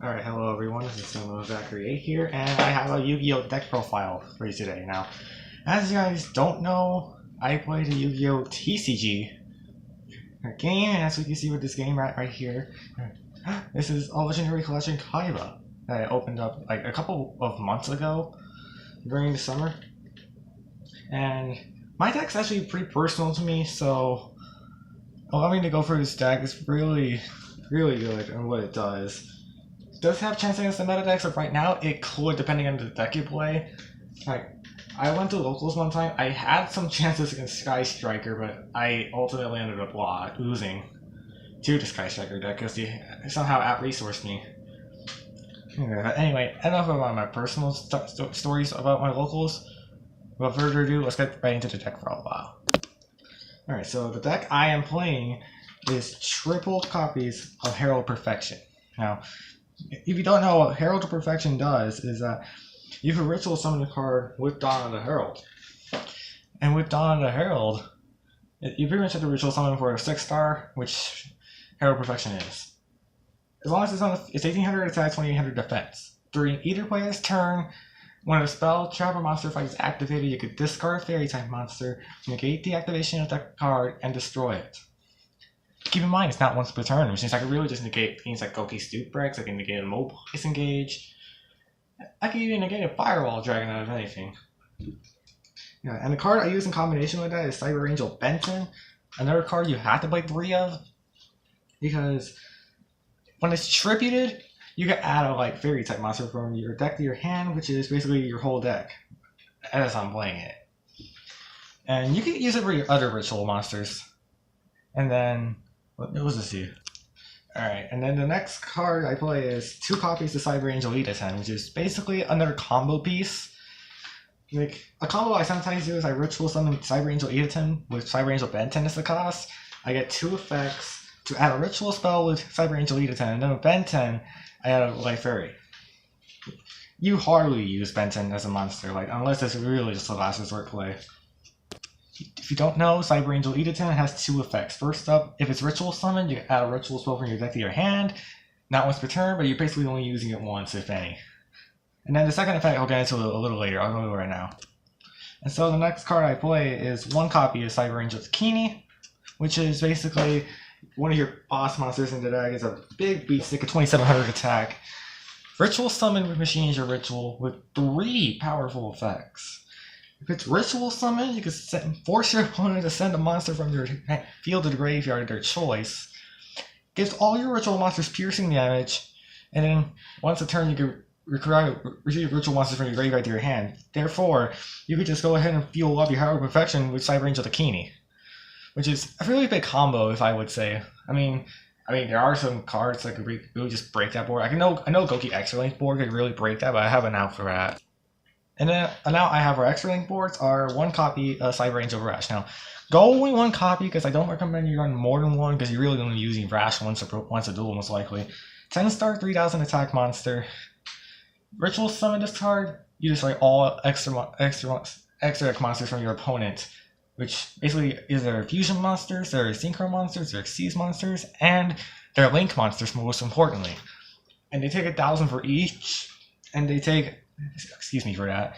Alright, hello everyone, this is Zachary 8 here, and I have a Yu-Gi-Oh! Deck profile for you today. Now, as you guys don't know, I played a Yu-Gi-Oh! TCG game, and as we can see with this game right here, this is a Legendary Collection Kaiba that I opened up like a couple of months ago during the summer. And my deck's actually pretty personal to me, so allowing me to go through this deck is really good and what it does. Does have chance against the meta decks, but right now it could, depending on the deck you play. Like, I went to locals one time. I had some chances against Sky Striker, but I ultimately ended up losing to the Sky Striker deck because he somehow out-resourced me. Anyway, enough about my personal stories about my locals. Without further ado, let's get right into the deck for a while. Alright, so the deck I am playing is triple copies of Herald Perfection. Now, if you don't know what Herald of Perfection does, is that you can ritual summon a card with Dawn of the Herald. And with Dawn of the Herald, you pretty much have to ritual summon for a 6-star, which Herald Perfection is. As long as it's it's 1800 attack, 2800 defense. During either player's turn, when a spell, trap, or monster fight is activated, you could discard a fairy type monster, negate the activation of that card, and destroy it. Keep in mind, it's not once per turn, which means I can really just negate things like Goki Stoop Breaks, I can negate a Mobile Disengage, I can even negate a Firewall Dragon out of anything. Yeah, and the card I use in combination with that is Cyber Angel Benton, another card you have to play 3 of, because when it's tributed, you can add a fairy type monster from your deck to your hand, which is basically your whole deck, as I'm playing it. And you can use it for your other ritual monsters. And then, what was this here? Alright, and then the next card I play is 2 copies of Cyber Angel Edaten, which is basically another combo piece. Like, a combo I sometimes do is I ritual summon Cyber Angel Edaten with Cyber Angel Benton as the cost. I get 2 effects to add a ritual spell with Cyber Angel Edaten, and then with Benton, I add a Life Fairy. You hardly use Benton as a monster, unless it's really just a last resort play. If you don't know, Cyber Angel Edaten has 2 effects. First up, if it's ritual summoned, you can add a ritual spell from your deck to your hand. Not once per turn, but you're basically only using it once, if any. And then the second effect I'll get into a little later. I'll go right now. And so the next card I play is 1 copy of Cyber Angel Zucchini, which is basically one of your boss monsters in the deck. It's a big beat stick, a 2700 attack. Ritual summon with Machine Angel Ritual with 3 powerful effects. If it's ritual summon, you can force your opponent to send a monster from your field to the graveyard of their choice. Gives all your ritual monsters piercing damage, and then once a turn you can retrieve ritual monsters from your graveyard to your hand. Therefore, you could just go ahead and fuel up your Herald Perfection with Cyber Angel Zucchini, which is a really big combo, if I would say. I mean, there are some cards that could really just break that board. I know Goki Extra Link board could really break that, but I have an out for that. And then now I have our extra link boards are 1 copy of Cyber Angel Rash. Now, go only 1 copy because I don't recommend you run more than 1 because you're really only using Rash once a duel most likely. 10-star 3000 attack monster. Ritual summon this card. You destroy all extra deck monsters from your opponent, which basically is their fusion monsters, their synchro monsters, their Xyz monsters, and their link monsters most importantly. And they take 1,000 for each, and they take. Excuse me for that.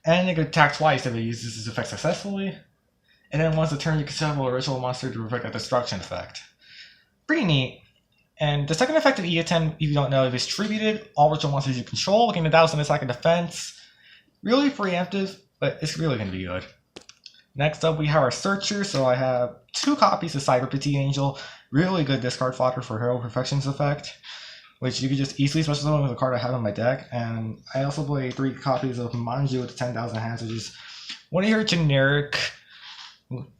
And they could attack twice if it uses this effect successfully. And then once a turn, you can summon a ritual monster to prevent a destruction effect. Pretty neat. And the second effect of Edaten, if you don't know, if it's tributed, all ritual monsters you control gain 1,000 attack and defense. Really preemptive, but it's really going to be good. Next up, we have our Searcher. So I have 2 copies of Cyber Petite Angel. Really good discard fodder for Herald Perfection's effect, which you could just easily special summon with a card I have in my deck. And I also play 3 copies of Manju with 10,000 hands, which is one of your generic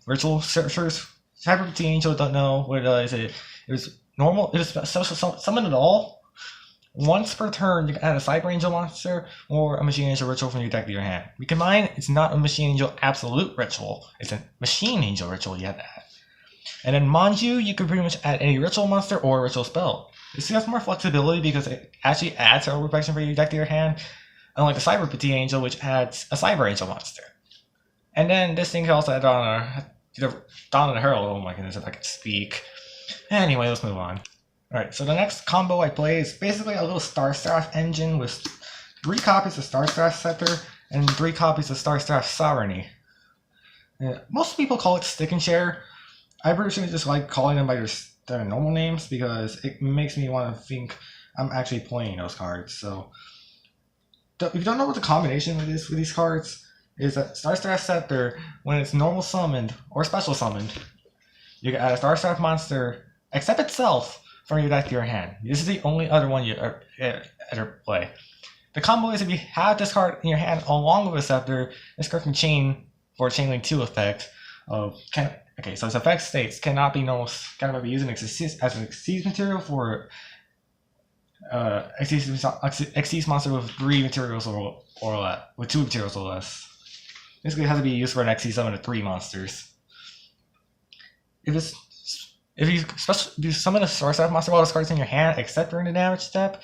ritual searchers. Cyber Petite Angel, don't know what it does. It was normal. It was special summon at all. Once per turn, you can add a Cyber Angel monster or a Machine Angel Ritual from your deck to your hand. Keep in mind, it's not a Machine Angel Absolute Ritual. It's a Machine Angel Ritual you have to add. And then Manju, you can pretty much add any ritual monster or a ritual spell. This has more flexibility because it actually adds Herald Perfection for your deck to your hand, unlike the Cyber Petite Angel, which adds a Cyber Angel monster. And then this thing can also add on Dawn of the Herald. Oh my goodness, if I could speak. Anyway, let's move on. Alright, so the next combo I play is basically a little Star Staff engine with 3 copies of Star Staff Scepter and 3 copies of Star Staff Sovereignty. Most people call it Stick and Share. I personally just like calling them by their normal names because it makes me want to think I'm actually playing those cards. So, if you don't know what the combination is with these cards, is that Star Staff Scepter, when it's normal summoned or special summoned, you can add a Star Staff monster, except itself, from your deck to your hand. This is the only other one you ever play. The combo is if you have this card in your hand along with a Scepter, this card can chain for a Chain Link 2 effect. So its effect states cannot be used as an Xyz material for Xyz monster with 3 materials or less, with 2 materials or less. Basically, it has to be used for an Xyz summon of 3 monsters. If you summon a Star Staff monster while this card's in your hand, except during the damage step,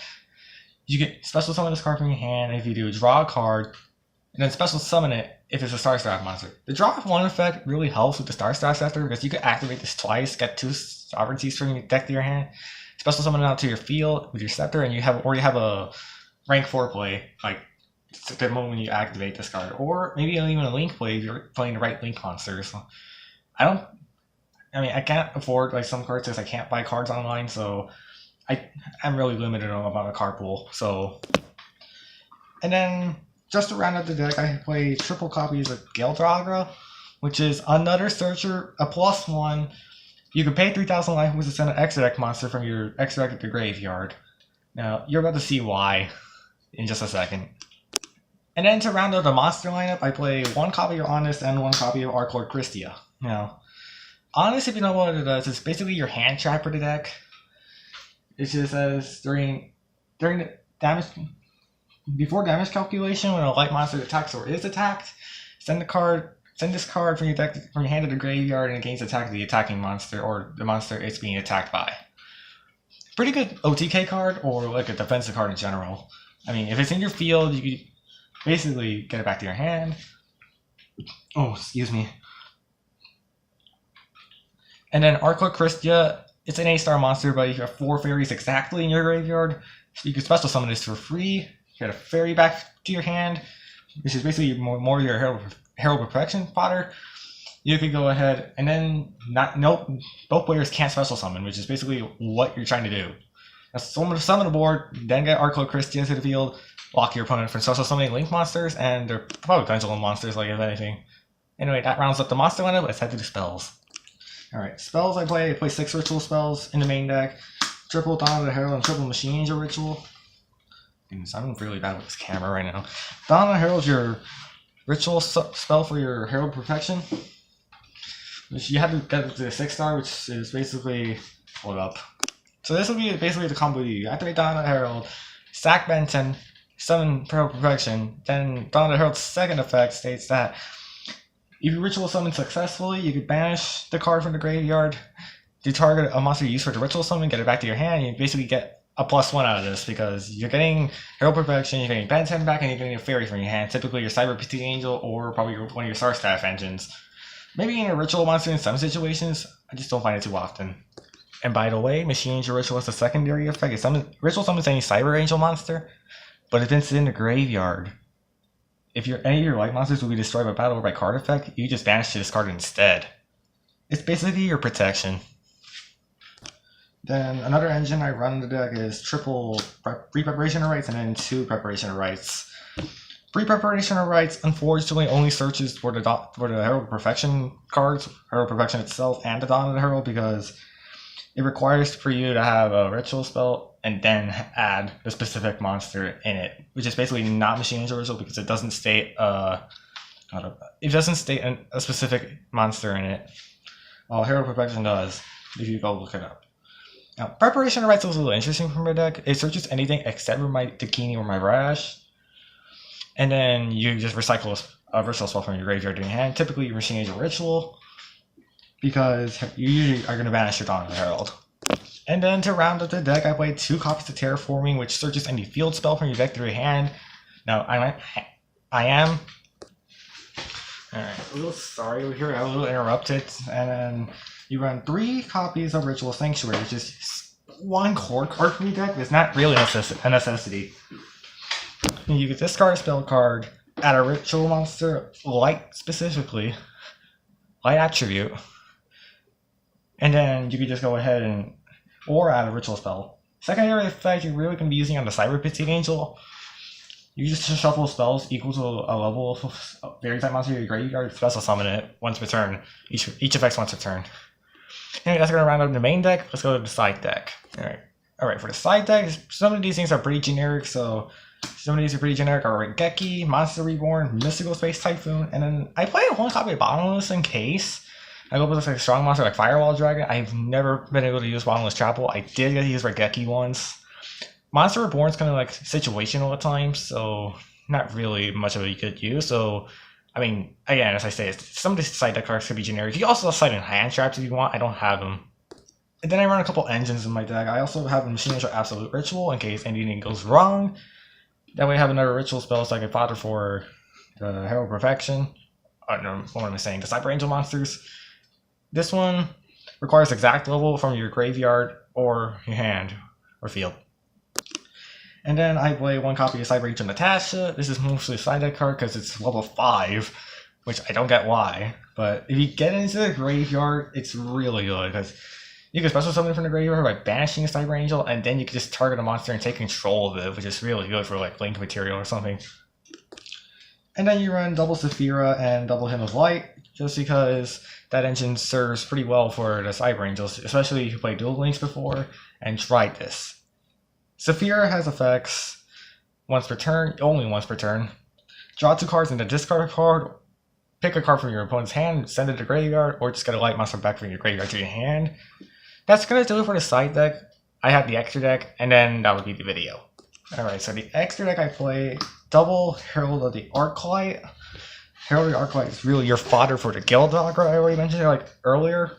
you get special summon this card from your hand. And if you do, draw a card, and then special summon it if it's a Star Staff monster. The draw of 1 effect really helps with the Star Staff Scepter because you can activate this twice, get 2 sovereignties from your deck to your hand, special summon it out to your field with your Scepter, and you already have a rank 4 play, like the moment you activate this card. Or maybe even a Link play if you're playing the right Link monsters. So I can't afford like some cards because I can't buy cards online, so I'm really limited on about a card pool. So, and then just to round out the deck, I play triple copies of Gale, which is another searcher, a +1. You can pay 3,000 life points to send an extra deck monster from your extra deck to the graveyard. Now you're about to see why in just a second. And then to round out the monster lineup, I play 1 copy of Honest and 1 copy of Archlord Christia. Now, Honest, if you know what it does, it's basically your hand trap for the deck. It just says during the damage, before damage calculation, when a light monster attacks or is attacked, send this card from your hand to the graveyard, and it gains attack of the attacking monster or the monster it's being attacked by. Pretty good OTK card, or like a defensive card in general. I mean, if it's in your field, you can basically get it back to your hand. Oh, excuse me. And then Archlord Christia, it's an A-star monster, but you have 4 fairies exactly in your graveyard. So you can special summon this for free. You get a fairy back to your hand, which is basically more your Herald Protection fodder. You can go ahead and then both players can't special summon, which is basically what you're trying to do. Now, summon the board, then get Archlord Christia to the field, block your opponent from special summoning Link monsters, and they're probably pendulum monsters, like if anything. Anyway, that rounds up the monster lineup. Let's head to the spells. Alright, spells I play 6 ritual spells in the main deck. Triple Dawn of the Herald and triple Machine Angel ritual. I'm really bad with this camera right now. Dawn of the Herald is your ritual spell for your Herald Protection. Which you have to get to the 6-star, which is basically... Hold up. So this will be basically the combo you activate Dawn of the Herald, sack Benton, summon Herald Protection, then Dawn of the Herald's second effect states that if you ritual summon successfully, you can banish the card from the graveyard to target a monster you use for the ritual summon, get it back to your hand, and you basically get a +1 out of this because you're getting Herald Protection, you're getting Benton back, and you're getting a fairy from your hand, typically your Cyber Petite Angel or probably one of your Star Staff engines. Maybe in a ritual monster in some situations, I just don't find it too often. And by the way, Machine Angel Ritual is a secondary effect. Ritual summons any Cyber Angel monster, but if it's in the graveyard, if any of your light monsters will be destroyed by battle or by card effect, you just banish to discard it instead. It's basically your protection. Then another engine I run in the deck is triple pre-preparation of rights and then 2 preparation of rights. Pre-preparation of rights unfortunately only searches for the Herald Perfection cards, Herald Perfection itself, and the Dawn of the Herald because it requires for you to have a ritual spell and then add the specific monster in it, which is basically not Machine Angel Ritual because it doesn't state a specific monster in it. Well, Herald Perfection does, if you go look it up. Now, Preparation of Rights is a little interesting for my deck. It searches anything except for my Dakini or my Rash, and then you just recycle a ritual spell from your graveyard to your hand, typically your Machine Angel Ritual, because you usually are going to banish your Dawn of the Herald. And then to round up the deck, I played 2 copies of Terraforming, which searches any field spell from your deck to your hand. Now, I am... Alright, a little sorry over here, I was a little interrupted, and then You run 3 copies of Ritual Sanctuary, which is 1 core card from your deck. It's not really a necessity. You can discard a spell card, add a Ritual monster, Light specifically, Light attribute, and then you can just go ahead and or add a Ritual spell. Secondary effect you're really going to be using on the Cyber Pitsy Angel. You just shuffle spells equal to a level of fairy type monster in your graveyard, special summon it once per turn. Each effect's once per turn. Anyway, that's going to round up the main deck. Let's go to the side deck. Alright, for the side deck, some of these things are pretty generic, so some of these are pretty generic. Regeki, Monster Reborn, Mystical Space Typhoon, and then I played 1 copy of Bottomless in case. I go with like a strong monster like Firewall Dragon. I've never been able to use Bottomless Chapel. I did get to use Regeki once. Monster Reborn is kind of like situational at times, so not really much of it you could use. So, I mean, again, as I say, some of these side deck cards could be generic. You can also side in hand traps if you want. I don't have them. And then I run a couple engines in my deck. I also have a Machine Angel Absolute Ritual in case anything goes wrong. That way I have another ritual spell so I can fodder for the Herald Perfection. No, what am I saying? The Cyber Angel monsters. This one requires exact level from your graveyard or your hand or field. And then I play 1 copy of Cyber Angel Natasha. This is mostly a side deck card because it's level 5, which I don't get why. But if you get into the graveyard, it's really good because you can special summon from the graveyard by banishing a Cyber Angel, and then you can just target a monster and take control of it, which is really good for like Link material or something. And then you run double Saphira and double Hymn of Light, just because that engine serves pretty well for the Cyber Angels, especially if you played Dual Links before and tried this. Saphira has effects once per turn, only once per turn. Draw 2 cards and then discard a card. Pick a card from your opponent's hand, send it to the graveyard, or just get a light monster back from your graveyard to your hand. That's going to do it for the side deck. I have the extra deck, and then that would be the video. Alright, so the extra deck I play, double Herald of the Arclight. Herald of the Arclight is really your fodder for the Guild Dogger I already mentioned earlier.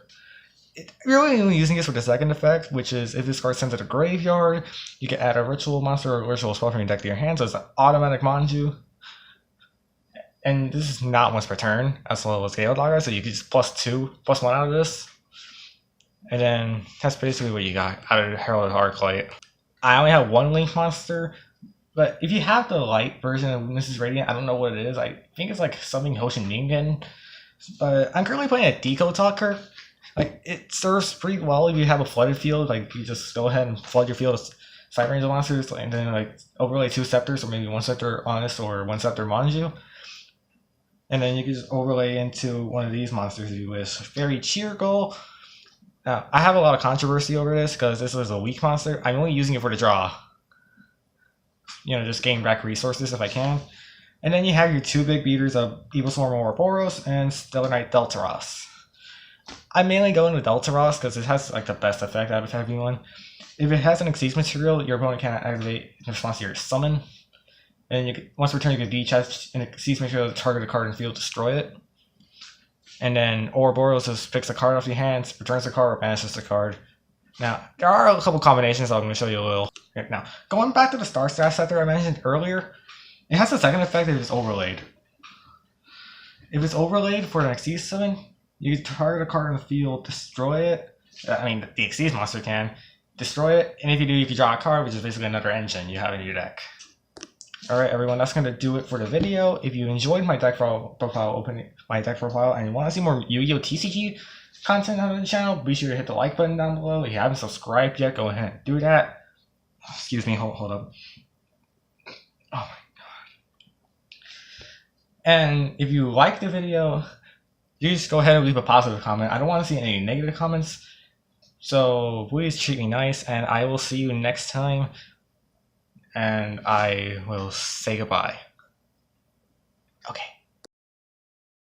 You're really only using this for the second effect, which is if this card sends to the graveyard, you can add a ritual monster or ritual spell from your deck to your hand, so it's an automatic Manju. And this is not once per turn, as well as Guild Dogger, so you can just +1 out of this. And then that's basically what you got out of Herald of the Arclight. I only have 1 Link monster, but if you have the light version of Mrs. Radiant, I don't know what it is. I think it's like something Hoshin Ningen. But I'm currently playing a Deco Talker. Like, it serves pretty well if you have a flooded field. Like, you just go ahead and flood your field with Cyber Angel monsters, and then like overlay 2 Scepters, or maybe 1 Scepter Honest or 1 Scepter Manju. And then you can just overlay into one of these monsters if you wish. Fairy Cheergle. Now, I have a lot of controversy over this because this is a weak monster. I'm only using it for the draw. You know, just gain back resources if I can. And then you have your 2 big beaters of Evil Swarm Ouroboros and Stellar Knight Deltaros. I mainly go into Deltaros because it has like the best effect out of everyone. If it has an Exceed material, your opponent can't activate in response to your summon. And once per turn, you can decharge an Exceed material to target a card in the field, destroy it. And then Ouroboros just picks a card off your hands, returns the card, or banishes the card. Now, there are a couple combinations I'm going to show you a little. Now, going back to the Star Stash Scepter I mentioned earlier, it has a second effect if it's overlaid. If it's overlaid for an Exceed summon, you target a card in the field, destroy it. I mean, the Exceed monster can. Destroy it, and if you do, you can draw a card, which is basically another engine you have in your deck. Alright everyone, that's going to do it for the video. If you enjoyed my deck profile, and you want to see more Yu-Gi-Oh! TCG content on the channel, be sure to hit the like button down below. If you haven't subscribed yet, go ahead and do that. Excuse me, hold up. Oh my god. And if you like the video, you just go ahead and leave a positive comment. I don't want to see any negative comments. So please treat me nice, and I will see you next time. And I will say goodbye. Okay.